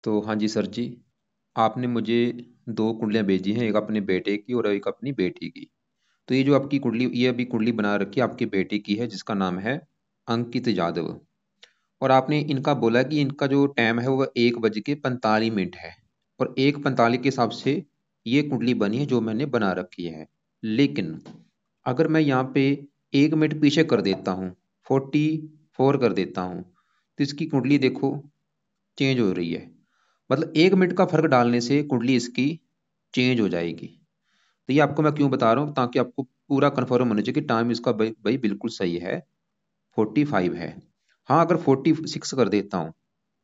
तो हाँ जी सर जी, आपने मुझे दो कुंडलियाँ भेजी हैं, एक अपने बेटे की और एक अपनी बेटी की। तो ये जो आपकी कुंडली, ये अभी कुंडली बना रखी है आपके बेटे की है, जिसका नाम है अंकित यादव। और आपने इनका बोला कि इनका जो टाइम है वो 1:45 है, और 1:45 के हिसाब से ये कुंडली बनी है जो मैंने बना रखी है। लेकिन अगर मैं यहाँ पे 1 मिनट पीछे कर देता हूँ, 44 कर देता हूँ, तो इसकी कुंडली देखो चेंज हो रही है। मतलब 1 मिनट का फर्क डालने से कुंडली इसकी चेंज हो जाएगी। तो ये आपको मैं क्यों बता रहा हूँ, ताकि आपको पूरा कंफर्म होना चाहिए कि टाइम इसका भाई बिल्कुल सही है, 45 है। हाँ, अगर 46 कर देता हूँ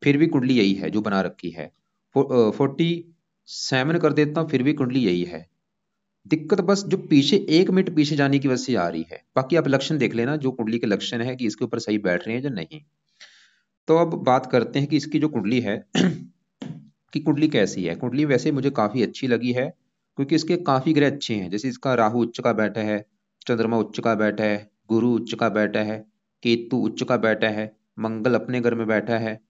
फिर भी कुंडली यही है जो बना रखी है। 47 कर देता हूँ फिर भी कुंडली यही है। दिक्कत बस जो पीछे 1 मिनट पीछे जाने की वजह से आ रही है। बाकी आप लक्षण देख लेना, जो कुंडली के लक्षण है कि इसके ऊपर सही बैठ रहे हैं या नहीं। तो अब बात करते हैं कि इसकी जो कुंडली है कि कुंडली कैसी है। कुंडली वैसे मुझे काफी अच्छी लगी है, क्योंकि इसके काफी ग्रह अच्छे हैं। जैसे इसका राहु उच्च का बैठा है, चंद्रमा उच्च का बैठा है, गुरु उच्च का बैठा है, केतु उच्च का बैठा है, मंगल अपने घर में बैठा है,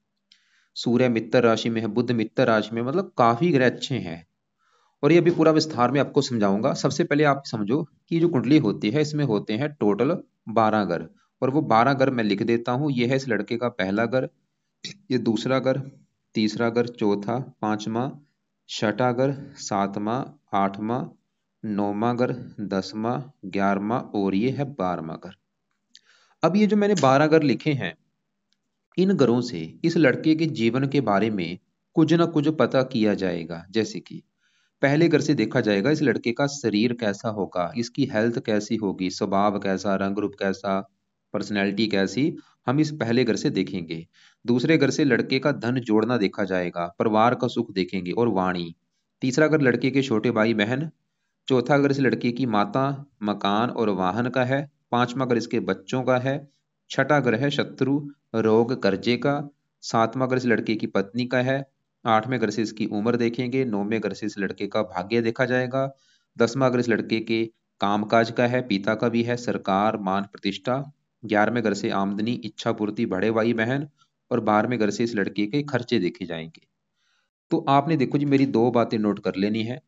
सूर्य मित्र राशि में है, बुध मित्र राशि में, मतलब काफी ग्रह अच्छे हैं। और ये अभी पूरा विस्तार में आपको समझाऊंगा। सबसे पहले आप समझो कि जो कुंडली होती है इसमें होते हैं टोटल 12 घर। और वो 12 घर मैं लिख देता हूँ। ये है इस लड़के का पहला घर, ये दूसरा घर, तीसरा घर, चौथा, पांचवा, छठा घर, सातवां, आठवां, नौवां घर, 10वां, 11वां और ये है 12वां घर। अब ये जो मैंने 12 घर लिखे हैं, इन घरों से इस लड़के के जीवन के बारे में कुछ ना कुछ पता किया जाएगा। जैसे कि पहले घर से देखा जाएगा इस लड़के का शरीर कैसा होगा, इसकी हेल्थ कैसी होगी, स्वभाव कैसा, रंग रूप कैसा, पर्सनैलिटी कैसी, हम इस पहले घर से देखेंगे। दूसरे घर से लड़के का धन जोड़ना देखा जाएगा, परिवार का सुख देखेंगे और वाणी। तीसरा घर लड़के के छोटे भाई बहन। चौथा घर इस लड़के की माता, मकान और वाहन का है। पांचवा घर इसके बच्चों का है। छठा घर है शत्रु, रोग, कर्जे का। सातवां घर इस लड़के की पत्नी का है। आठवें घर से इसकी उम्र देखेंगे। नौवें घर से इस लड़के का भाग्य देखा जाएगा। 10वां घर इस लड़के के कामकाज का है, पिता का भी है, सरकार, मान, प्रतिष्ठा। 11वें घर से आमदनी, इच्छा पूर्ति, बड़े भाई बहन। और 12वें घर से इस लड़के के खर्चे देखे जाएंगे। तो आपने देखो जी, मेरी दो बातें नोट कर लेनी है।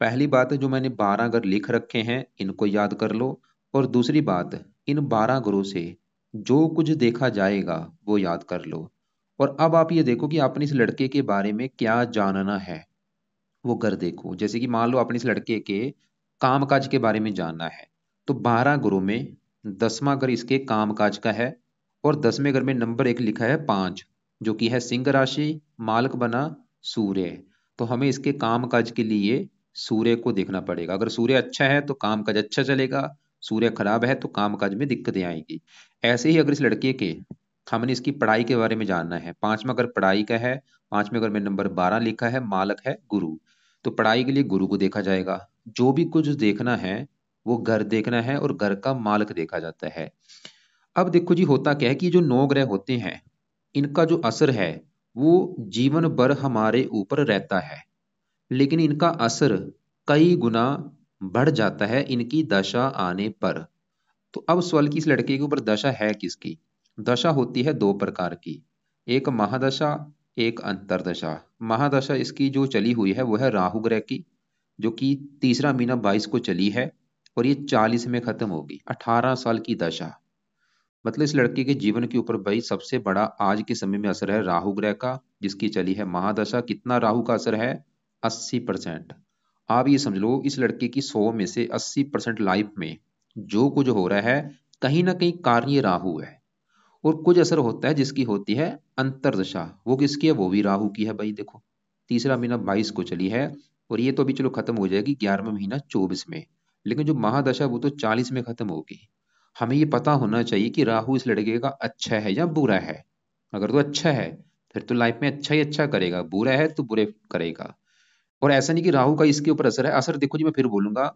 पहली बात है, जो मैंने 12 घर लिख रखे हैं इनको याद कर लो। और दूसरी बात, इन 12 घरों से जो कुछ देखा जाएगा वो याद कर लो। और अब आप ये देखो कि आपने इस लड़के के बारे में क्या जानना है, वो घर देखो। जैसे कि मान लो आपने इस लड़के के कामकाज के बारे में जानना है, तो 12 घरों में 10वां घर इसके कामकाज का है। और 10वें घर में नंबर 1 लिखा है 5, जो कि है सिंह राशि, मालक बना सूर्य। तो हमें इसके कामकाज के लिए सूर्य को देखना पड़ेगा। अगर सूर्य अच्छा है तो कामकाज अच्छा चलेगा, सूर्य खराब है तो कामकाज में दिक्कतें आएंगी। ऐसे ही अगर इस लड़के के हमने इसकी पढ़ाई के बारे में जानना है, 5वां घर पढ़ाई का है, 5वें घर में नंबर 12 लिखा है, मालक है गुरु। तो पढ़ाई के लिए गुरु को देखा जाएगा। जो भी कुछ देखना है वो घर देखना है, और घर का मालक देखा जाता है। अब देखो जी, होता क्या है कि जो 9 ग्रह होते हैं इनका जो असर है वो जीवन भर हमारे ऊपर रहता है, लेकिन इनका असर कई गुना बढ़ जाता है इनकी दशा आने पर। तो अब सवाल की, इस लड़के के ऊपर दशा है किसकी? दशा होती है दो प्रकार की, एक महादशा, एक अंतरदशा। महादशा इसकी जो चली हुई है वो है राहु ग्रह की, जो कि तीसरा महीना 22 को चली है, और ये 40 में खत्म होगी। 18 साल की दशा। मतलब इस लड़के के जीवन के ऊपर भाई सबसे बड़ा आज के समय में असर है राहु ग्रह का, जिसकी चली है महादशा। कितना राहु का असर है? 80%। आप ये समझ लो, इस लड़के की 100 में से 80% लाइफ में जो कुछ हो रहा है कहीं ना कहीं कार्य राहु है। और कुछ असर होता है जिसकी होती है अंतरदशा, वो किसकी है? वो भी राहु की है भाई। देखो, तीसरा महीना 22 को चली है, और ये तो अभी चलो खत्म हो जाएगी 11वां महीना 24 में। लेकिन जो महादशा वो तो 40 में खत्म होगी। हमें ये पता होना चाहिए कि राहु इस लड़के का अच्छा है या बुरा है। अगर तो अच्छा है फिर तो लाइफ में अच्छा ही अच्छा करेगा, बुरा है तो बुरे करेगा। और ऐसा नहीं कि राहु का इसके ऊपर असर है। असर देखो जी, मैं फिर बोलूंगा,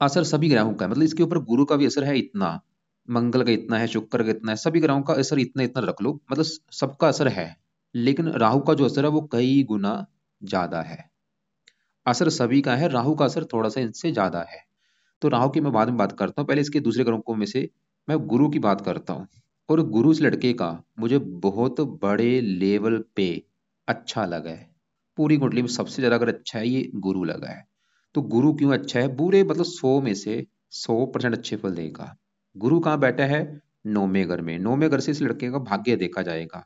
असर सभी ग्रहों का है। मतलब इसके ऊपर गुरु का भी असर है इतना, मंगल का इतना है, शुक्र का इतना है, सभी ग्रहों का असर इतना इतना रख लो, मतलब सबका असर है। लेकिन राहु का जो असर है वो कई गुना ज्यादा है। असर सभी का है, राहु का असर थोड़ा सा इनसे ज्यादा है। तो राहु की मैं बाद में बात करता हूँ, पहले इसके दूसरे ग्रहों को में से मैं गुरु की बात करता हूँ। और गुरु इस लड़के का मुझे बहुत बड़े लेवल पे अच्छा लगा है, पूरी कुंडली में सबसे ज्यादा अगर अच्छा है ये गुरु लगा है। तो गुरु क्यों अच्छा है, बुरे मतलब 100 में से 100% अच्छे फल देगा। गुरु कहाँ बैठा है, नौवें घर में। नौवें घर से इस लड़के का भाग्य देखा जाएगा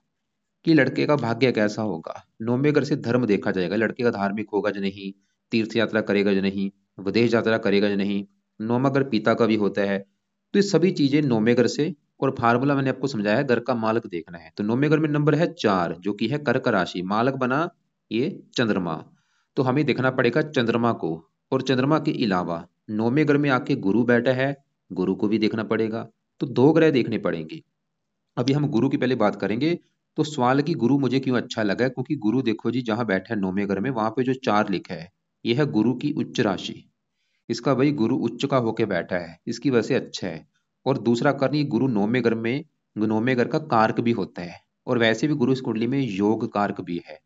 कि लड़के का भाग्य कैसा होगा। नौवें घर से धर्म देखा जाएगा, लड़के का धार्मिक होगा या नहीं, तीर्थ यात्रा करेगा या नहीं, विदेश यात्रा करेगा या नहीं। नौवां घर पिता का भी होता है। तो ये सभी चीजें नौवें घर से, और फार्मूला मैंने आपको समझाया, घर का मालक देखना है। तो नौवें घर में नंबर है 4 जो कि है कर्क राशि, मालक बना ये चंद्रमा। तो हमें देखना पड़ेगा चंद्रमा को। और चंद्रमा के अलावा नौवें घर में आके गुरु बैठा है, गुरु को भी देखना पड़ेगा। तो 2 ग्रह देखने पड़ेंगे। अभी हम गुरु की पहले बात करेंगे। तो सवाल की गुरु मुझे क्यों अच्छा लगा है, क्योंकि गुरु देखो जी जहां बैठा है नौवें घर में, वहां पे जो 4 लिखा है यह है गुरु की उच्च राशि। इसका भाई गुरु उच्च का होके बैठा है, इसकी वजह से अच्छा है। और दूसरा कारण, ये गुरु नौवें घर में, नौवें घर का कारक भी होता है। और वैसे भी गुरु इस कुंडली में योग कारक भी है।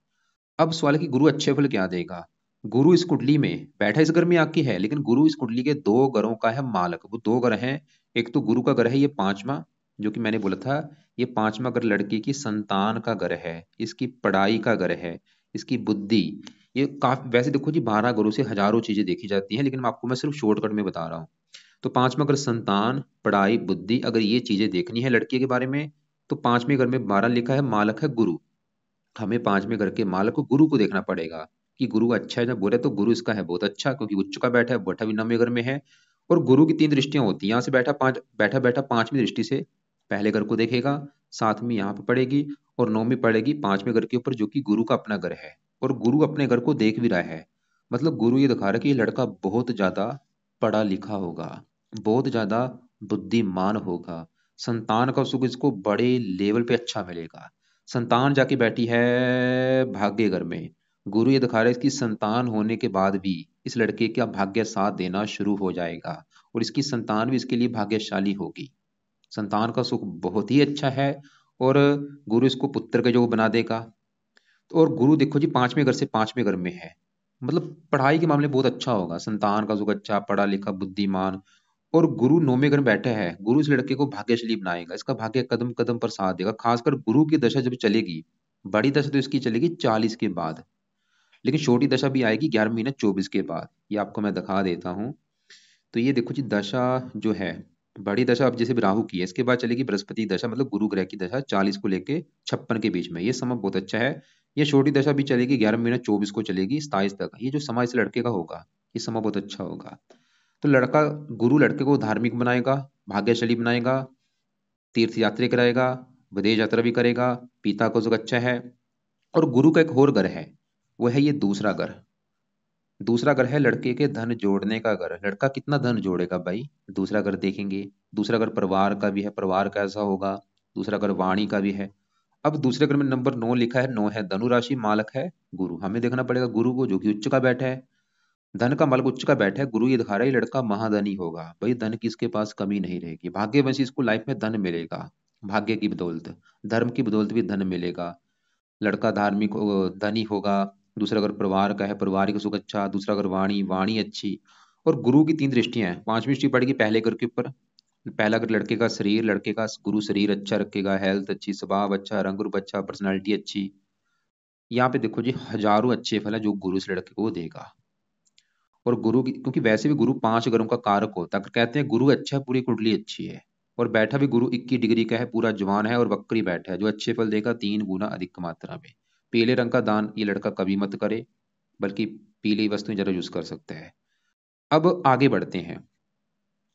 अब सवाल है कि गुरु अच्छे फल क्या देगा। गुरु इस कुंडली में बैठा इस घर में आके है, लेकिन गुरु इस कुंडली के 2 घरों का है मालक। वो 2 घर हैं। एक तो गुरु का घर है ये पांचवा, जो कि मैंने बोला था, ये पांचवा घर लड़की की संतान का घर है, इसकी पढ़ाई का घर है, इसकी बुद्धि। ये काफी, वैसे देखो जी 12 घरों से हजारों चीजें देखी जाती हैं, लेकिन मैं सिर्फ शॉर्टकट में बता रहा हूँ। तो पांचवा घर संतान, पढ़ाई, बुद्धि, अगर ये चीजें देखनी है लड़के के बारे में, तो पांचवें घर में 12 लिखा है, मालक है गुरु। हमें पांचवें घर के मालक को, गुरु को देखना पड़ेगा कि गुरु अच्छा है या बुरा है। तो गुरु इसका है बहुत अच्छा, क्योंकि उच्च का बैठा है, बैठा भी 9वें घर में है। और गुरु की 3 दृष्टियां होती हैं, यहाँ से बैठा बैठा 5वीं दृष्टि से पहले घर को देखेगा, 7वीं यहाँ पे पड़ेगी, और 9वीं पड़ेगी 5वें घर के ऊपर, जो कि गुरु का अपना घर है। और गुरु अपने घर को देख भी रहा है। मतलब गुरु ये दिखा रहा है कि ये लड़का बहुत ज्यादा पढ़ा लिखा होगा, बहुत ज्यादा बुद्धिमान होगा, संतान का सुख इसको बड़े लेवल पे अच्छा मिलेगा। संतान जाके बैठी है भाग्य घर में। गुरु ये दिखा रहा है इसकी संतान होने के बाद भी इस लड़के का भाग्य साथ देना शुरू हो जाएगा, और इसकी संतान भी इसके लिए भाग्यशाली होगी। संतान का सुख बहुत ही अच्छा है। और गुरु इसको पुत्र के जो बना देगा। और गुरु देखो जी 5वें घर से 5वें घर में है, मतलब पढ़ाई के मामले में बहुत अच्छा होगा, संतान का सुख अच्छा, पढ़ा लिखा, बुद्धिमान। और गुरु 9वें घर में बैठे हैं, गुरु इस लड़के को भाग्यशाली बनाएगा, इसका भाग्य कदम कदम पर साथ देगा। खासकर गुरु की दशा जब चलेगी, बड़ी दशा तो इसकी चलेगी 40 के बाद, लेकिन छोटी दशा भी आएगी 11 महीने 24 के बाद। ये आपको मैं दिखा देता हूँ। तो ये देखो जी दशा जो है, बड़ी दशा अब जैसे राहु की है, इसके बाद चलेगी बृहस्पति दशा, मतलब गुरु ग्रह की दशा 40 को लेके 56 के बीच में, ये समय बहुत अच्छा है। ये छोटी दशा भी चलेगी 11 महीने 24 को चलेगी 27 तक। ये जो समय इस लड़के का होगा, ये समय बहुत अच्छा होगा। तो लड़का, गुरु लड़के को धार्मिक बनाएगा, भाग्यशाली बनाएगा, तीर्थ यात्रा कराएगा, विदेश यात्रा भी करेगा, पिता को जो अच्छा है। और गुरु का एक और घर है, वो है ये दूसरा घर। दूसरा घर है लड़के के धन जोड़ने का घर। लड़का कितना धन जोड़ेगा भाई, दूसरा घर देखेंगे। दूसरा घर परिवार का भी है, परिवार कैसा होगा। दूसरा घर वाणी का भी है। अब दूसरे घर में नंबर 9 लिखा है, 9 है धनु राशि, मालक है गुरु। हमें देखना पड़ेगा गुरु को, जो कि उच्च का बैठा है। धन का मालक उच्च का बैठा है, गुरु ये दिखा रहा है ये लड़का महाधनी होगा भाई, धन की इसके पास कमी नहीं रहेगी, भाग्यवंशी इसको लाइफ में धन मिलेगा। भाग्य की बदौलत, धर्म की बदौलत भी धन मिलेगा। लड़का धार्मिक धनी होगा। दूसरा अगर परिवार का है, पारिवारिक सुख अच्छा। दूसरा अगर वाणी, वाणी अच्छी। और गुरु की 3 दृष्टियां हैं, 5वीं दृष्टि पड़ेगी पहले घर के ऊपर। पहला घर लड़के का शरीर, लड़के का गुरु शरीर अच्छा रखेगा, हेल्थ अच्छी, स्वभाव अच्छा, रंग रूप अच्छा, पर्सनैलिटी अच्छी। यहाँ पे देखो जी हजारों अच्छे फल है जो गुरु इस लड़के को देगा। और गुरु की, क्योंकि वैसे भी गुरु 5 घरों का कारक होता है, अगर कहते हैं गुरु अच्छा है पूरी कुंडली अच्छी है। और बैठा भी गुरु 21 डिग्री का है, पूरा जवान है, और वक्री बैठा है, जो अच्छे फल देगा 3 गुना अधिक मात्रा में। पीले रंग का दान ये लड़का कभी मत करे, बल्कि पीली वस्तुएं जरा यूज कर सकते हैं। अब आगे बढ़ते हैं।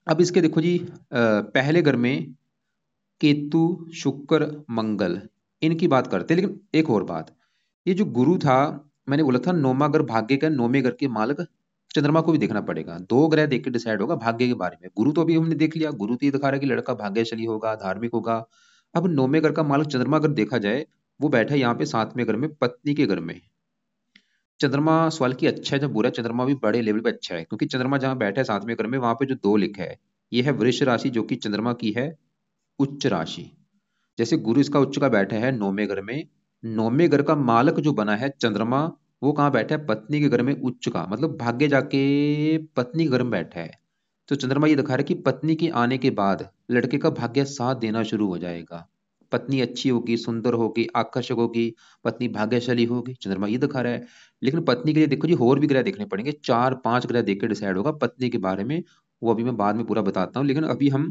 अब इसके देखो जी पहले घर में केतु, शुक्र, मंगल, इनकी बात करते हैं। लेकिन एक और बात, ये जो गुरु था, मैंने बोला था नौवां घर भाग्य का, 9वें घर के मालक चंद्रमा को भी देखना पड़ेगा। 2 ग्रह देख के डिसाइड होगा भाग्य के बारे में। गुरु तो अभी हमने देख लिया, गुरु तो ये दिखा रहा है कि लड़का भाग्यशाली होगा, धार्मिक होगा। अब 9वें घर का मालक चंद्रमा अगर देखा जाए, वो बैठा है यहाँ पे 7वें घर में, पत्नी के घर में। चंद्रमा सवाल की अच्छा है जब बुरा है, चंद्रमा भी बड़े लेवल पे अच्छा है, क्योंकि चंद्रमा जहां बैठा है 7वें घर में, वहां पे जो 2 लिखा है, ये है वृष राशि, जो कि चंद्रमा की है उच्च राशि। जैसे गुरु इसका उच्च का बैठा है 9वें घर में, 9वें घर का मालक जो बना है चंद्रमा, वो कहाँ बैठा है, पत्नी के घर में उच्च का, मतलब भाग्य जाके पत्नी के घर में बैठा है। तो चंद्रमा ये दिखा रहा है कि पत्नी के आने के बाद लड़के का भाग्य साथ देना शुरू हो जाएगा। पत्नी अच्छी होगी, सुंदर होगी, आकर्षक होगी, पत्नी भाग्यशाली होगी, चंद्रमा ये दिखा रहा है। लेकिन पत्नी के लिए देखो जी और भी ग्रह देखने पड़ेंगे, 4-5 ग्रह देख के डिसाइड होगा पत्नी के बारे में। वो अभी मैं बाद में पूरा बताता हूँ, लेकिन अभी हम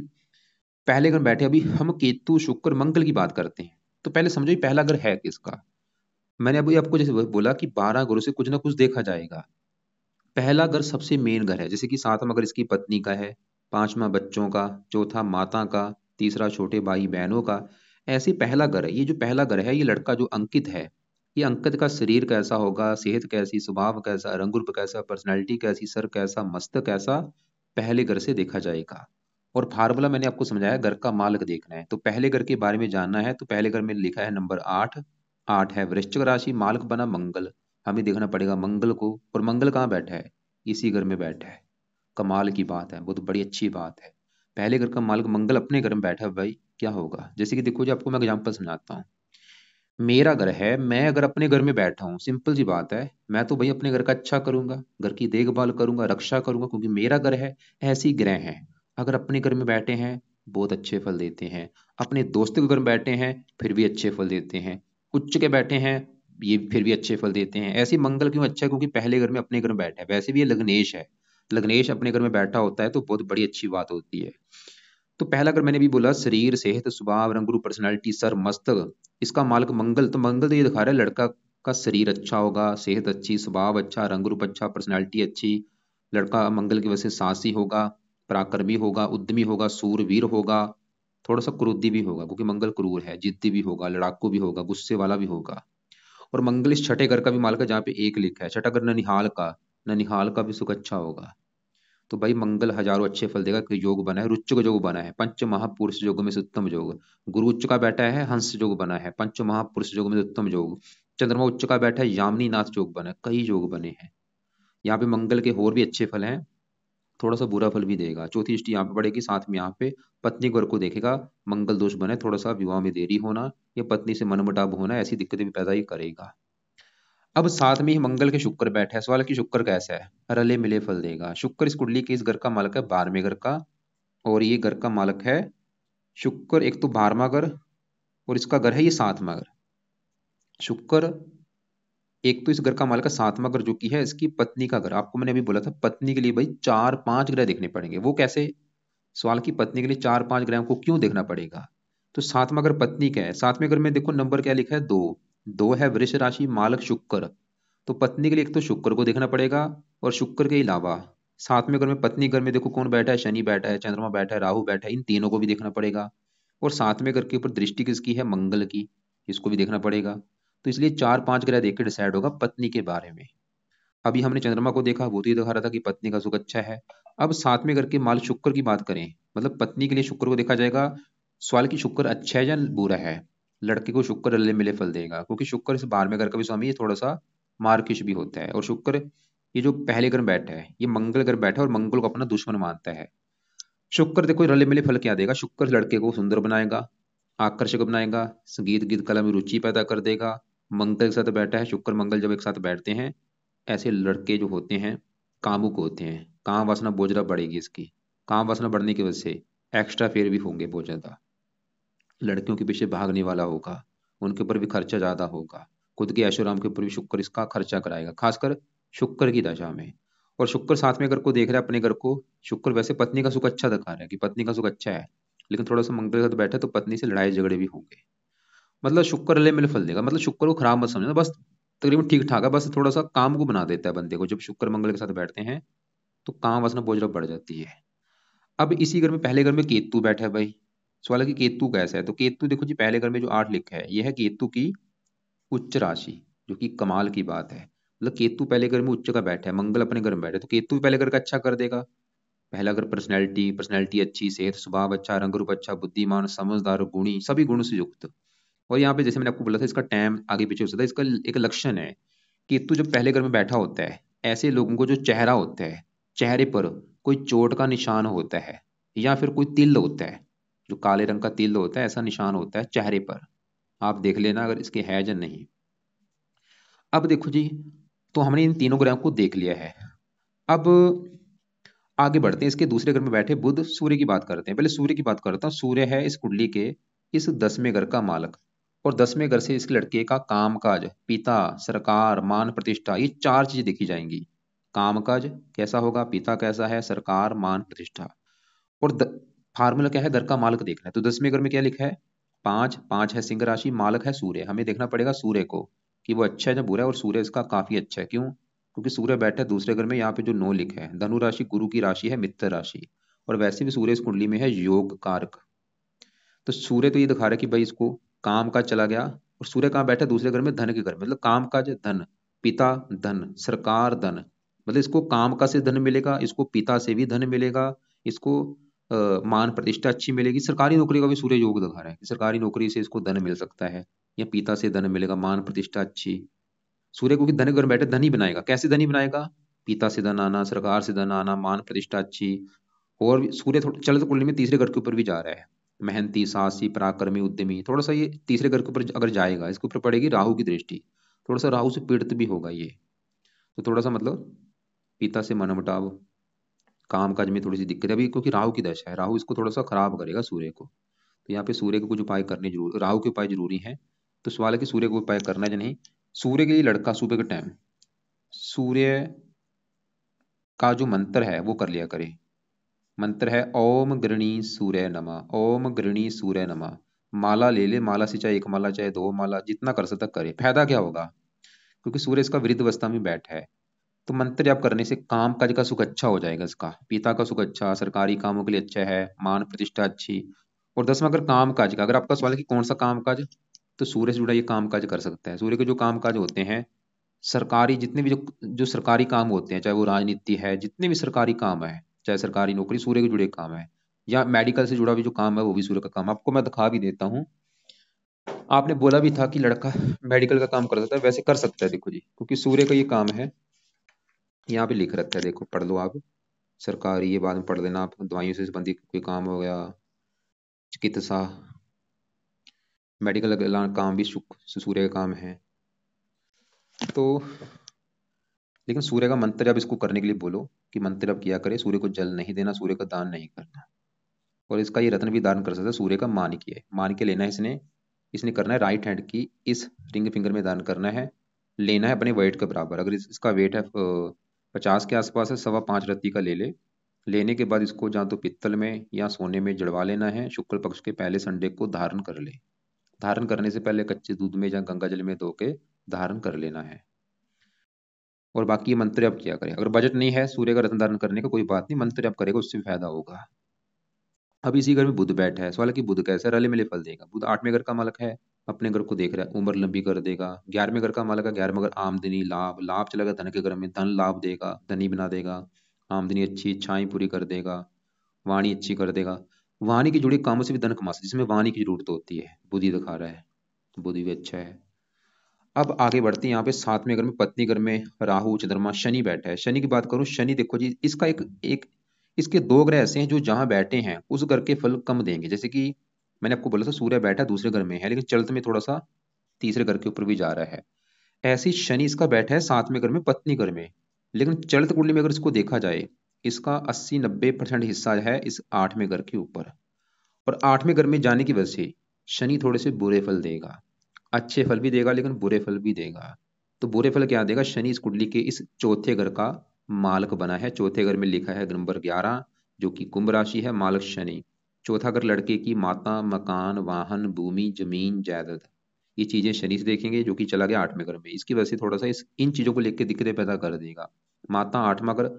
पहले घर बैठे, अभी हम केतु शुक्र मंगल की बात करते हैं। तो पहले समझो ये पहला घर है किसका। मैंने अभी आपको जैसे बोला कि 12 घरों से कुछ ना कुछ देखा जाएगा। पहला घर सबसे मेन घर है, जैसे कि सातवां घर इसकी पत्नी का है, पांचवा बच्चों का, चौथा माता का, तीसरा छोटे भाई बहनों का। ऐसे पहला घर है। ये जो पहला घर है, ये लड़का जो अंकित है, ये अंकित का शरीर कैसा होगा, सेहत कैसी, स्वभाव कैसा, रंग रूप कैसा, पर्सनैलिटी कैसी, सर कैसा, मस्तक कैसा, पहले घर से देखा जाएगा। और फार्मूला मैंने आपको समझाया, घर का मालक देखना है। तो पहले घर के बारे में जानना है तो पहले घर में लिखा है नंबर 8। 8 है वृश्चिक राशि, मालक बना मंगल। हमें देखना पड़ेगा मंगल को, और मंगल कहाँ बैठा है, इसी घर में बैठा है। कमाल की बात है, बहुत बड़ी अच्छी बात है। पहले घर का मालिक मंगल अपने घर में बैठा है भाई, क्या होगा। जैसे कि देखो जी, आपको मैं एग्जांपल समझाता हूँ। मेरा घर है, मैं अगर अपने घर में बैठा हूँ, सिंपल सी बात है, मैं तो भाई अपने घर का अच्छा करूंगा, घर की देखभाल करूंगा, रक्षा करूंगा, क्योंकि मेरा घर है। ऐसे ही ग्रह हैं, अगर अपने घर में बैठे हैं बहुत अच्छे फल देते हैं, अपने दोस्त के घर में बैठे हैं फिर भी अच्छे फल देते हैं, उच्च के बैठे हैं ये फिर भी अच्छे फल देते हैं। ऐसे ही मंगल क्यों अच्छा है, क्योंकि पहले घर में अपने घर में बैठा है। वैसे भी ये लग्नेश है, लग्नेश अपने घर में बैठा होता है तो बहुत बड़ी अच्छी बात होती है। तो पहला अगर मैंने भी बोला, शरीर, सेहत, स्वभाव, रंग रूप, पर्सनैलिटी, सर, मस्तक, इसका मालिक मंगल। तो मंगल तो ये दिखा रहा है लड़का का शरीर अच्छा होगा, सेहत अच्छी, स्वभाव अच्छा, रंग रूप अच्छा, पर्सनैलिटी अच्छी। लड़का मंगल की वजह से साहसी होगा, पराक्रमी होगा, उद्यमी होगा, सूरवीर होगा, थोड़ा सा क्रोधी भी होगा क्योंकि मंगल क्रूर है, जिद्दी भी होगा, लड़ाकू भी होगा, गुस्से वाला भी होगा। और मंगल इस छठे घर का भी मालिक है, जहाँ पे एक लिखा है, छठा घर ननिहाल का, ननिहाल का भी सुख अच्छा होगा। तो भाई मंगल हजारों अच्छे फल देगा कि योग बना है, रुच्च का योग बना है, पंच महापुरुष योग में से उत्तम योग। गुरु उच्च का बैठा है, हंस योग बना है, पंच महापुरुष योग में से उत्तम योग। चंद्रमा उच्च का बैठा है, यामिनी नाथ योग बना है, कई योग बने हैं। यहाँ पे मंगल के और भी अच्छे फल हैं, थोड़ा सा बुरा फल भी देगा। चौथी दृष्टि यहाँ पे पड़ेगी, साथ में यहाँ पे पत्नी वर्ग को देखेगा। मंगल दोष बने, थोड़ा सा विवाह में देरी होना या पत्नी से मनमुटाव होना, ऐसी दिक्कतें भी पैदा ही करेगा। अब साथ में ही मंगल के शुक्र बैठा है, सवाल है कि शुक्र कैसा है, रले मिले फल देगा। शुक्र इस कुंडली के इस घर का मालिक है, 12वें घर का, और ये घर का मालिक है शुक्र, एक तो 12वां घर, और इसका घर है ये 7वां घर। शुक्र एक तो इस घर का मालिक है, 7वां घर जो कि है इसकी पत्नी का घर। आपको मैंने अभी बोला था पत्नी के लिए भाई 4-5 ग्रह देखने पड़ेंगे, वो कैसे। सवाल की पत्नी के लिए 4-5 ग्रहों को क्यों देखना पड़ेगा। तो 7वां घर पत्नी का है, 7वें घर में देखो नंबर क्या लिखा है, 2। 2 है वृष राशि, मालक शुक्र। तो पत्नी के लिए एक तो शुक्र को देखना पड़ेगा, और शुक्र के अलावा 7वें घर में, पत्नी घर में देखो कौन बैठा है, शनि बैठा है, चंद्रमा बैठा है, राहु बैठा है, इन तीनों को भी देखना पड़ेगा। और 7वें घर के ऊपर दृष्टि किसकी है, मंगल की, इसको भी देखना पड़ेगा। तो इसलिए 4-5 ग्रह देख के डिसाइड होगा पत्नी के बारे में। अभी हमने चंद्रमा को देखा, वो तो ये दिखा रहा था कि पत्नी का सुख अच्छा है। अब 7वें घर के माल शुक्र की बात करें, मतलब पत्नी के लिए शुक्र को देखा जाएगा। सवाल की शुक्र अच्छा है या बुरा है। लड़के को शुक्र रले मिले फल देगा, क्योंकि शुक्र इस 12वें घर का भी स्वामी, ये थोड़ा सा मार्किश भी होता है। और शुक्र ये जो पहले घर में बैठा है, ये मंगल घर बैठा है और मंगल को अपना दुश्मन मानता है। शुक्र देखो रले मिले फल क्या देगा, शुक्र लड़के को सुंदर बनाएगा, आकर्षक बनाएगा, संगीत गीत कला में रुचि पैदा कर देगा। मंगल के साथ बैठा है, शुक्र मंगल जब एक साथ बैठते हैं, ऐसे लड़के जो होते हैं कामुक होते हैं, काम वासना बहुत ज्यादा बढ़ेगी इसकी। काम वासना बढ़ने की वजह से एक्स्ट्रा फेयर भी होंगे बहुत ज्यादा, लड़कियों के पीछे भागने वाला होगा, उनके ऊपर भी खर्चा ज्यादा होगा, खुद के ऐशोराम के ऊपर भी शुक्र इसका खर्चा कराएगा, खासकर शुक्र की दशा में। और शुक्र 7वें घर को देख रहा है, अपने घर को। शुक्र वैसे पत्नी का सुख अच्छा दिखा रहा है कि पत्नी का सुख अच्छा है, लेकिन थोड़ा सा मंगल के साथ बैठे तो पत्नी से लड़ाई झगड़े भी होंगे। मतलब शुक्र ले मिल फल देगा, मतलब शुक्र को खराब मत समझना, बस तकरीबन ठीक ठाक है, बस थोड़ा सा काम को बना देता है बंदे को। जब शुक्र मंगल के साथ बैठते हैं तो काम वासना बहुत ज्यादा बढ़ जाती है। अब इसी घर में पहले घर में केतु बैठा है भाई। सवाल है कि केतु कैसा है। तो केतु देखो जी, पहले घर में जो 8 लिखा है, यह है केतु की उच्च राशि, जो कि कमाल की बात है। मतलब केतु पहले घर में उच्च का बैठा है, मंगल अपने घर में बैठा है, तो केतु भी पहले घर का अच्छा कर देगा। पहला घर पर्सनैलिटी, पर्सनैलिटी अच्छी, सेहत, स्वभाव अच्छा, रंग रूप अच्छा, बुद्धिमान, समझदार, गुणी, सभी गुणों से युक्त। और यहाँ पे जैसे मैंने आपको बोला था, इसका टाइम आगे पीछे हो सकता है। इसका एक लक्षण है, केतु जब पहले घर में बैठा होता है, ऐसे लोगों को जो चेहरा होता है, चेहरे पर कोई चोट का निशान होता है, या फिर कोई तिल होता है, जो काले रंग का तिल होता है, ऐसा निशान होता है चेहरे पर। आप देख लेना अगर इसके है या नहीं। अब देखो जी, तो हमने इन तीनों ग्रहों को देख लिया है। अब आगे बढ़ते हैं, इसके दूसरे घर में बैठे बुध, सूर्य की बात करते हैं। पहले सूर्य की बात करता हूँ। सूर्य है इस कुंडली के इस 10वें घर का मालक, और 10वें घर से इस लड़के का कामकाज, पिता, सरकार, मान प्रतिष्ठा, ये चार चीजें देखी जाएंगी। कामकाज कैसा होगा, पिता कैसा है, सरकार, मान प्रतिष्ठा। और फार्मूला क्या है, घर का मालक देखना है। तो 10वें घर में क्या लिखा है, पांच, पांच है सिंह राशि, मालक है सूर्य। हमें देखना पड़ेगा सूर्य को कि वो अच्छा है या बुरा है, और सूर्य इसका काफी अच्छा है। क्यों? क्योंकि सूर्य बैठा है दूसरे घर में। यहाँ पे जो 9 लिखा है, धनु राशि गुरु की राशि है, मित्र राशि, और वैसे भी सूर्य इस कुंडली में है योग कारक। तो सूर्य तो ये दिखा रहा है कि भाई इसको काम का चला गया, और सूर्य कहाँ बैठा है, दूसरे घर में, धन के घर में। मतलब काम का धन, पिता धन, सरकार धन, मतलब इसको काम का से धन मिलेगा, इसको पिता से भी धन मिलेगा, इसको मान प्रतिष्ठा अच्छी मिलेगी। सरकारी नौकरी का भी सूर्य योग दिखा रहा है कि सरकारी नौकरी से इसको धन मिल सकता है, या पिता से धन मिलेगा, मान प्रतिष्ठा अच्छी। सूर्य को भी धन घर बैठे धन ही बनाएगा। कैसे धन ही बनाएगा, पिता से धन आना, सरकार से धन आना, मान प्रतिष्ठा अच्छी। और सूर्य चलित कुंडली में तीसरे घर के ऊपर भी जा रहा है, मेहनती, साहसी, पराक्रमी, उद्यमी। थोड़ा सा ये तीसरे घर के ऊपर अगर जाएगा, इसके ऊपर पड़ेगी राहु की दृष्टि, थोड़ा सा राहु से पीड़ित भी होगा ये। तो थोड़ा सा मतलब पिता से मनमुटाव, काम काज में थोड़ी सी दिक्कत है अभी, क्योंकि राहु की दशा है, राहु इसको थोड़ा सा खराब करेगा सूर्य को। तो यहाँ पे सूर्य के कुछ उपाय करने जरूर, राहु के उपाय जरूरी हैं। तो सवाल है कि सूर्य को उपाय करना है या नहीं। सूर्य के लिए लड़का सुबह के टाइम सूर्य का जो मंत्र है वो कर लिया करे। मंत्र है ओम गृणी सूर्य नमः, ओम गृणी सूर्य नमः। माला ले ले, माला से चाहे एक माला चाहे दो माला, जितना कर सकता करे। फायदा क्या होगा, क्योंकि सूर्य इसका वृद्ध अवस्था में बैठा है। तो मंत्र जाप करने से काम काज का सुख अच्छा हो जाएगा, इसका पिता का सुख अच्छा, सरकारी कामों के लिए अच्छा है, मान प्रतिष्ठा अच्छी। और 10वां अगर काम काज का, अगर आपका सवाल है कि कौन सा काम काज, तो सूर्य से जुड़ा ये काम काज कर सकता है। सूर्य के जो काम काज होते हैं सरकारी, जितने भी जो जो सरकारी काम होते हैं, चाहे वो राजनीति है, जितने भी सरकारी काम है, चाहे सरकारी नौकरी, सूर्य के जुड़े काम है। या मेडिकल से जुड़ा भी जो काम है वो भी सूर्य का काम। आपको मैं दिखा भी देता हूँ। आपने बोला भी था कि लड़का मेडिकल का काम कर सकता है, वैसे कर सकता है, देखो जी, क्योंकि सूर्य का ये काम है। यहाँ पे लिख रखा है, देखो पढ़ लो आप। सरकारी, ये बाद में पढ़ लेना आप। दवाइयों से संबंधित कोई काम हो गया, चिकित्सा, मेडिकल का काम भी सूर्य का काम है। तो लेकिन सूर्य का मंत्र जब इसको करने के लिए बोलो कि मंत्र अब किया करे, सूर्य को जल नहीं देना, सूर्य का दान नहीं करना। और इसका ये रत्न भी दान कर सकता है, सूर्य का मानिक्य है। मानिक्य लेना है इसने, इसने करना है राइट हैंड की इस रिंग फिंगर में दान करना है। लेना है अपने वेट के बराबर। अगर इसका वेट है 50 के आसपास है, 5.25 रत्ती का ले ले। लेने के बाद इसको या तो पित्तल में या सोने में जड़वा लेना है। शुक्ल पक्ष के पहले संडे को धारण कर ले। धारण करने से पहले कच्चे दूध में या गंगा जल में धो के धारण कर लेना है। और बाकी ये मंत्र जप किया करे। अगर बजट नहीं है सूर्य का रत्न धारण करने का, कोई बात नहीं, मंत्र जप करेगा, उससे भी फायदा होगा। अब इसी घर में बुध बैठा है। सवाल है कि बुध कैसा रले मिले फल देगा। बुध 8वें घर का मालक है, अपने घर को देख रहा है, उम्र लंबी कर देगा। 11वें घर का मालक है, 11वें घर आमदनी, लाभ, लाभ चलेगा धन के घर में, धन लाभ देगा, धनी बना देगा। आमदनी अच्छी, इच्छाएं पूरी कर देगा, वाणी अच्छी कर देगा। वाणी की जुड़ी कामों से भी धन कमा सकते, जिसमें वाणी की जरूरत होती है, बुद्धि दिखा रहा है, बुद्धि भी अच्छा है। अब आगे बढ़ते हैं। यहाँ पे 7वें घर में, पत्नी घर में राहु, चंद्रमा, शनि बैठा है। शनि की बात करूं, शनि देखो जी, इसका एक एक इसके दो ग्रह ऐसे हैं जो जहां बैठे हैं उस घर के फल कम देंगे। जैसे कि मैंने आपको बोला था सूर्य बैठा दूसरे घर में है, लेकिन चलत में थोड़ा सा तीसरे घर के ऊपर भी जा रहा है। ऐसे ही शनि इसका बैठा है 7वें घर में, पत्नी घर में। लेकिन चलित कुंडली में अगर इसको देखा जाए, इसका 80-90% हिस्सा है इस 8वें घर के ऊपर। और 8वें घर में जाने की वजह से शनि थोड़े से बुरे फल देगा। अच्छे फल भी देगा लेकिन बुरे फल भी देगा। तो बुरे फल क्या देगा, शनि इस कुंडली के इस चौथे घर का मालक बना है। चौथे घर में लिखा है नंबर 11, जो कि कुंभ राशि है, मालक शनि। चौथा घर लड़के की माता, मकान, वाहन, भूमि, जमीन, जायदाद, ये चीजें शनि से देखेंगे, जो कि चला गया 8वें घर में। इसकी वजह से थोड़ा सा इन चीजों को लेकर दिक्कतें पैदा कर देगा। माता, 8वां घर,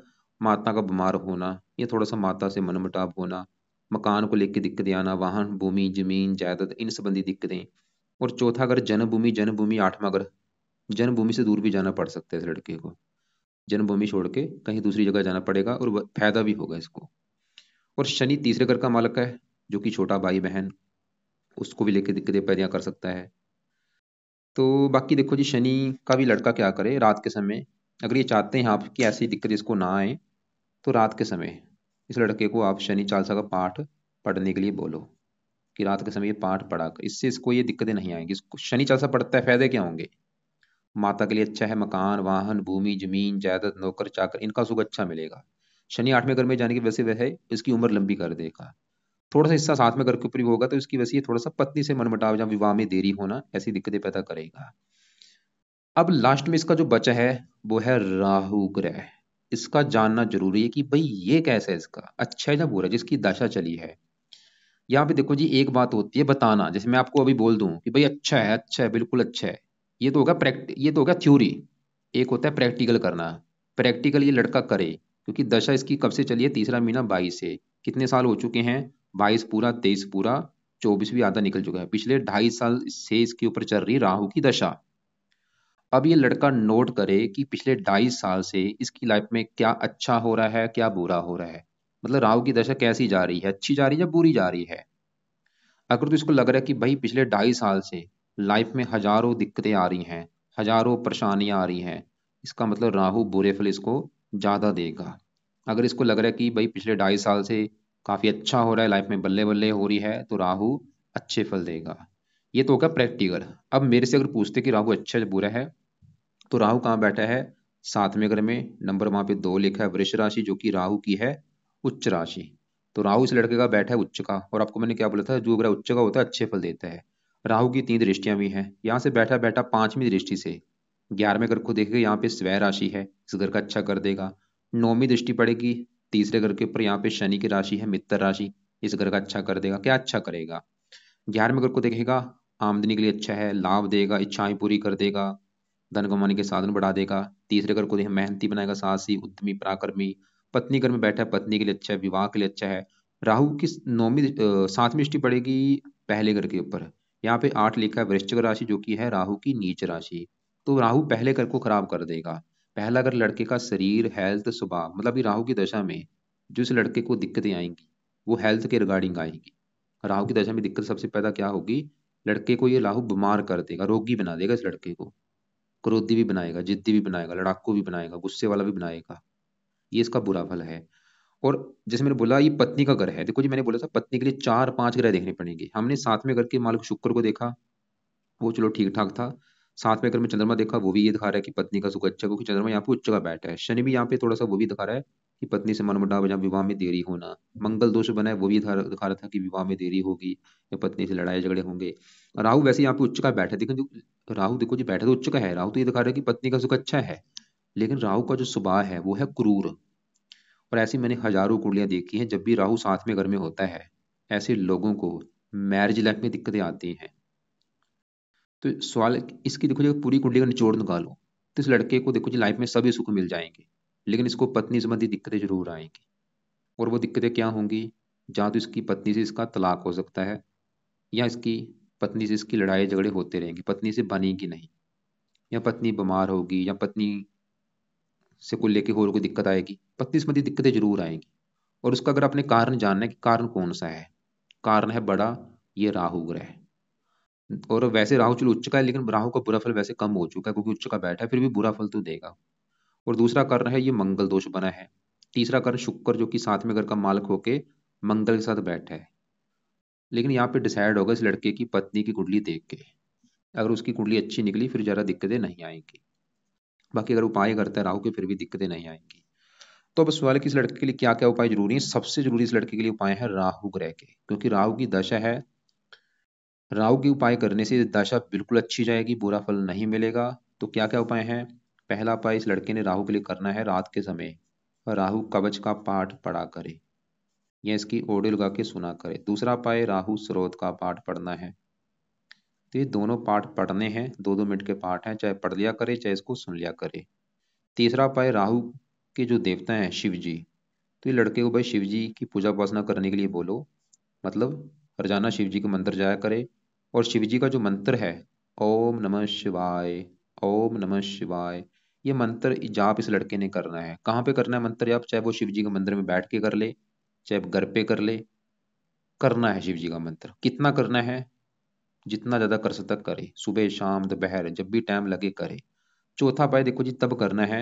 माता का बीमार होना, ये थोड़ा सा माता से मनमुटाव होना, मकान को लेकर दिक्कतें आना, वाहन, भूमि, जमीन, जायदाद, इन संबंधी दिक्कतें। और चौथा घर जन्मभूमि, जन्मभूमि 8वां घर, जन्मभूमि से दूर भी जाना पड़ सकता है इस लड़के को। जन्मभूमि छोड़ के कहीं दूसरी जगह जाना पड़ेगा, और फायदा भी होगा इसको। और शनि तीसरे घर का मालक है, जो कि छोटा भाई बहन, उसको भी लेके दिक्कतें पैदा कर सकता है। तो बाकी देखो जी, शनि का भी लड़का क्या करे रात के समय, अगर ये चाहते हैं आप कि ऐसी दिक्कत इसको ना आए, तो रात के समय इस लड़के को आप शनि चालीसा का पाठ पढ़ने के लिए बोलो कि रात के समय ये पाठ पढ़ा कर, इससे इसको ये दिक्कतें नहीं आएंगी। इसको शनि चालीसा पढ़ता है, फायदे क्या होंगे, माता के लिए अच्छा है, मकान, वाहन, भूमि, जमीन, जायदाद, नौकर चाकर, इनका सुख अच्छा मिलेगा। शनि 8वें घर में जाने की वजह से वह है इसकी उम्र लंबी कर देगा। थोड़ा सा हिस्सा साथ में करके ऊपर होगा, तो इसकी वजह से ये थोड़ा सा पत्नी से मनमुटाव या विवाह में देरी होना, ऐसी दिक्कतें पैदा करेगा। अब लास्ट में इसका जो बचा है वो है राहु ग्रह। इसका जानना जरूरी है कि भाई ये कैसा है, इसका अच्छा है या बुरा है, जिसकी दशा चली है। यहाँ पे देखो जी, एक बात होती है बताना, जैसे मैं आपको अभी बोल दूं कि भाई अच्छा है, अच्छा है, बिल्कुल अच्छा है, ये तो होगा थ्योरी। एक होता है प्रैक्टिकल करना। प्रैक्टिकल ये लड़का करे, क्योंकि दशा इसकी कब से चली है, तीसरा महीना 22 से। कितने साल हो चुके हैं, 22 पूरा, 23 पूरा, 24 भी आधा निकल चुका है। पिछले 2.5 साल से इसके ऊपर चल रही राहु की दशा। अब ये लड़का नोट करे कि पिछले 2.5 साल से इसकी लाइफ में क्या अच्छा हो रहा है, क्या बुरा हो रहा है। मतलब राहु की दशा कैसी जा रही है, अच्छी जा रही है या बुरी जा रही है। अगर तो इसको लग रहा है कि भाई पिछले 2.5 साल से लाइफ में हजारों दिक्कतें आ रही हैं, हजारों परेशानियां आ रही हैं, इसका मतलब राहु बुरे फल इसको ज्यादा देगा। अगर इसको लग रहा है कि भाई पिछले 2.5 साल से काफी अच्छा हो रहा है, लाइफ में बल्ले बल्ले हो रही है, तो राहु अच्छे फल देगा। ये तो होगा प्रैक्टिकल। अब मेरे से अगर पूछते कि राहु अच्छा है बुरा है, तो राहु कहाँ बैठा है, 7वें घर में, नंबर वहां पे 2 लिखा है, वृष राशि, जो कि राहु की है उच्च राशि। तो राहु इस लड़के का बैठा है उच्च का, और आपको मैंने क्या बोला था, जो ग्रह उच्च का होता है अच्छे फल देता है। राहु की 3 दृष्टियां भी हैं, यहाँ से बैठा बैठा 5वीं दृष्टि से 11वें घर को देखेगा, यहाँ पे स्वय राशि है, इस घर का अच्छा कर देगा। 9वीं दृष्टि पड़ेगी तीसरे घर के ऊपर, यहाँ पे शनि की राशि है मित्र राशि, इस घर का अच्छा कर देगा। क्या अच्छा करेगा, 11वें घर को देखेगा, आमदनी के लिए अच्छा है, लाभ देगा, इच्छाएं पूरी कर देगा, धन कमाने के साधन बढ़ा देगा। तीसरे घर को मेहनती बनाएगा, साहसी, उद्यमी, पराक्रमी। पत्नी घर में बैठा है, पत्नी के लिए अच्छा है, विवाह के लिए अच्छा है। राहु की 7वीं दृष्टि पड़ेगी पहले घर के ऊपर, यहाँ पे 8 लिखा है, वृश्चिक राशि, जो कि है राहु की नीच राशि। तो राहु पहले घर को खराब कर देगा। पहला घर लड़के का शरीर, हेल्थ, स्वभाव, मतलब ये राहु की दशा में जो इस लड़के को दिक्कतें आएंगी वो हेल्थ के रिगार्डिंग आएंगी। राहु की दशा में दिक्कत सबसे पैदा क्या होगी, लड़के को ये राहु बीमार कर देगा, रोगी बना देगा इस लड़के को। क्रोधी भी बनाएगा, जिद्दी भी बनाएगा, लड़ाकू भी बनाएगा, गुस्से वाला भी बनाएगा। ये इसका बुरा फल है। और जैसे मैंने बोला ये पत्नी का घर है, देखो जी मैंने बोला था पत्नी के लिए 4-5 ग्रह देखने पड़ेंगे। हमने 7वें घर के मालिक शुक्र को देखा, वो चलो ठीक ठाक था। 7वें घर में चंद्रमा देखा, वो भी ये दिखा रहा है कि पत्नी का सुख अच्छा, क्योंकि चंद्रमा यहाँ पे उच्च का बैठा है। शनि भी यहाँ पे थोड़ा सा वो भी दिखा रहा है कि पत्नी से मनमुटाव या विवाह में देरी होना। मंगल दोष बना है, वो भी दिखा रहा था कि विवाह में देरी होगी या पत्नी से लड़ाई झगड़े होंगे। राहु वैसे यहाँ पे उच्च का बैठा है, देखो जो राहु देखो जी बैठा तो उच्च का है, राहु तो ये दिखा रहा है कि पत्नी का सुख अच्छा है। लेकिन राहु का जो स्वभाव है वो है क्रूर। और ऐसी मैंने हजारों कुंडलियां देखी हैं, जब भी राहु 7वें घर में होता है, ऐसे लोगों को मैरिज लाइफ में दिक्कतें आती हैं। तो सवाल इसकी देखो, जब पूरी कुंडली का निचोड़ निकालो, तो इस लड़के को देखो जी लाइफ में सभी सुख मिल जाएंगे, लेकिन इसको पत्नी संबंधी दिक्कतें जरूर आएंगी। और वो दिक्कतें क्या होंगी, जहाँ तो इसकी पत्नी से इसका तलाक हो सकता है, या इसकी पत्नी से इसकी लड़ाई झगड़े होते रहेंगे, पत्नी से बनेगी नहीं, या पत्नी बीमार होगी, या पत्नी से को लेके और कोई दिक्कत आएगी, पत्नी संबंधी दिक्कतें जरूर आएंगी। और उसका अगर आपने कारण जानना है कि कारण कौन सा है, कारण है बड़ा, ये राहु ग्रह। और वैसे राहु चलो उच्च का है, लेकिन राहु का बुरा फल वैसे कम हो चुका है, क्योंकि उच्च का बैठा है, फिर भी बुरा फल तो देगा। और दूसरा कारण है ये मंगल दोष बना है। तीसरा कारण शुक्र, जो कि 7वें घर का मालिक होके मंगल के साथ बैठा है। लेकिन यहाँ पे डिसाइड होगा इस लड़के की पत्नी की कुंडली देख के। अगर उसकी कुंडली अच्छी निकली फिर ज्यादा दिक्कतें नहीं आएंगी। बाकी अगर उपाय करता है राहु के, फिर भी दिक्कतें नहीं आएंगी। तो अब सवाल है कि इस लड़के के लिए क्या क्या उपाय जरूरी है। सबसे जरूरी इस लड़के के लिए उपाय है राहु ग्रह के, क्योंकि राहु की दशा है। राहु के उपाय करने से दशा बिल्कुल अच्छी जाएगी, बुरा फल नहीं मिलेगा। तो क्या क्या उपाय है, पहला उपाय इस लड़के ने राहु के लिए करना है, रात के समय राहु कवच का पाठ पढ़ा करे, या इसकी ऑडियो लगा के सुना करे। दूसरा उपाय राहु स्रोत का पाठ पढ़ना है। तो ये दोनों पाठ पढ़ने हैं, 2-2 मिनट के पाठ हैं, चाहे पढ़ लिया करे चाहे इसको सुन लिया करे। तीसरा उपाय राहु के जो देवता हैं शिव जी, तो ये लड़के को भाई शिव जी की पूजा उपासना करने के लिए बोलो। मतलब रोजाना शिव जी का मंत्र जाया करे। और शिव जी का जो मंत्र है, ओम नमः शिवाय, ओम नमः शिवाय, ये मंत्र जाप इस लड़के ने करना है। कहाँ पे करना है मंत्र जाप, चाहे वो शिव जी के मंदिर में बैठ के कर ले, चाहे घर पे कर ले, करना है शिव जी का मंत्र। कितना करना है, जितना ज्यादा कर सकता करे, सुबह शाम दोपहर जब भी टाइम लगे करे। चौथा उपाय देखो जी तब करना है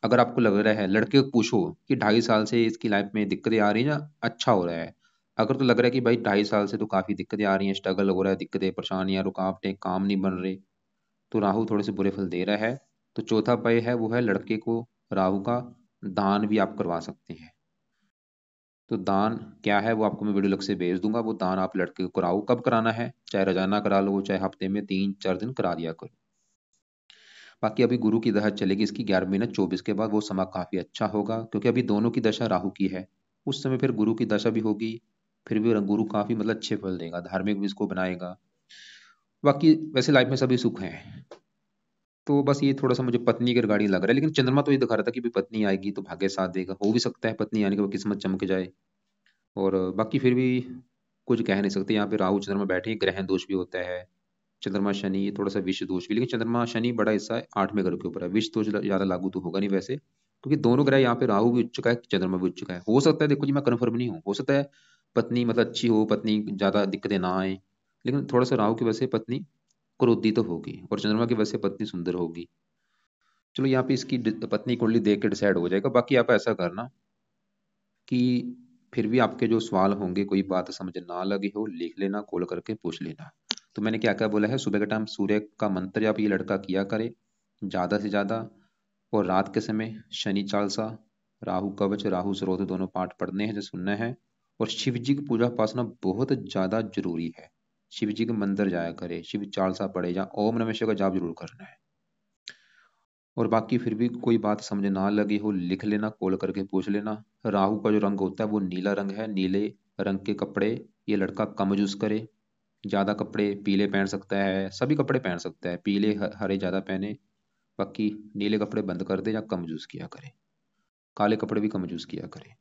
अगर आपको लग रहा है, लड़के को पूछो कि 2.5 साल से इसकी लाइफ में दिक्कतें आ रही है ना, अच्छा हो रहा है। अगर तो लग रहा है कि भाई 2.5 साल से तो काफी दिक्कतें आ रही हैं, स्ट्रगल हो रहा है, दिक्कतें, परेशानियां, रुकावटें, काम नहीं बन रहे, तो राहु थोड़े से बुरे फल दे रहा है। तो चौथा उपाय है वो है लड़के को राहु का दान भी आप करवा सकते हैं। तो दान क्या है वो आपको मैं वीडियो लग से भेज दूंगा। वो दान आप लड़के को कराओ, कब कराना है, चाहे रोजाना करा लो, चाहे हफ्ते में 3-4 दिन करा दिया करो। बाकी अभी गुरु की दशा चलेगी इसकी 11 महीना 24 के बाद, वो समय काफी अच्छा होगा क्योंकि अभी दोनों की दशा राहु की है। उस समय फिर गुरु की दशा भी होगी, फिर भी गुरु काफी मतलब अच्छे फल देगा, धार्मिक भी इसको बनाएगा। बाकी वैसे लाइफ में सभी सुख हैं। तो बस ये थोड़ा सा मुझे पत्नी के रिगार्डिंग लग रहा है, लेकिन चंद्रमा तो ये दिखा रहा था कि भी पत्नी आएगी तो भाग्य साथ देगा, हो भी सकता है पत्नी आने के बाद किस्मत चमक जाए। और बाकी फिर भी कुछ कह नहीं सकते, यहाँ पे राहु चंद्रमा बैठे हैं, ग्रहण दोष भी होता है। चंद्रमा शनि ये थोड़ा सा विष दोष भी, लेकिन चंद्रमा शनि बड़ा हिस्सा है 8वें घर के ऊपर है, विष दोष ज्यादा लागू तो होगा नहीं वैसे, क्योंकि दोनों ग्रह यहाँ पे राहु भी उच्च चुका है, चंद्रमा भी उच्च चुका है। हो सकता है, देखो जी मैं कन्फर्म नहीं हूँ, हो सकता है पत्नी मतलब अच्छी हो, पत्नी ज्यादा दिक्कतें ना आए, लेकिन थोड़ा सा राहु की वजह से पत्नी क्रोधी तो होगी और चंद्रमा की वजह से पत्नी सुंदर होगी। चलो यहाँ पे इसकी पत्नी कुंडली देख के डिसाइड हो जाएगा। बाकी आप ऐसा करना कि फिर भी आपके जो सवाल होंगे, कोई बात समझ ना लगी हो, लिख लेना, कॉल करके पूछ लेना। तो मैंने क्या क्या बोला है, सुबह के टाइम सूर्य का मंत्र आप ये लड़का किया करे ज्यादा से ज्यादा, और रात के समय शनि चालीसा, राहु कवच, राहु स्रोत दोनों पाठ पढ़ने हैं जो सुनना है। और शिव जी की पूजा उपासना बहुत ज्यादा जरूरी है, शिव जी के मंदिर जाया करे, शिव चालीसा पढ़े, या ओम नमः शिवाय का जाप जरूर करना है। और बाकी फिर भी कोई बात समझ ना लगी हो, लिख लेना, कॉल करके पूछ लेना। राहु का जो रंग होता है वो नीला रंग है, नीले रंग के कपड़े ये लड़का कम यूज करे। ज्यादा कपड़े पीले पहन सकता है, सभी कपड़े पहन सकता है, पीले हरे ज्यादा पहने, बाकी नीले कपड़े बंद कर दे या कम यूज किया करे, काले कपड़े भी कम यूज किया करे।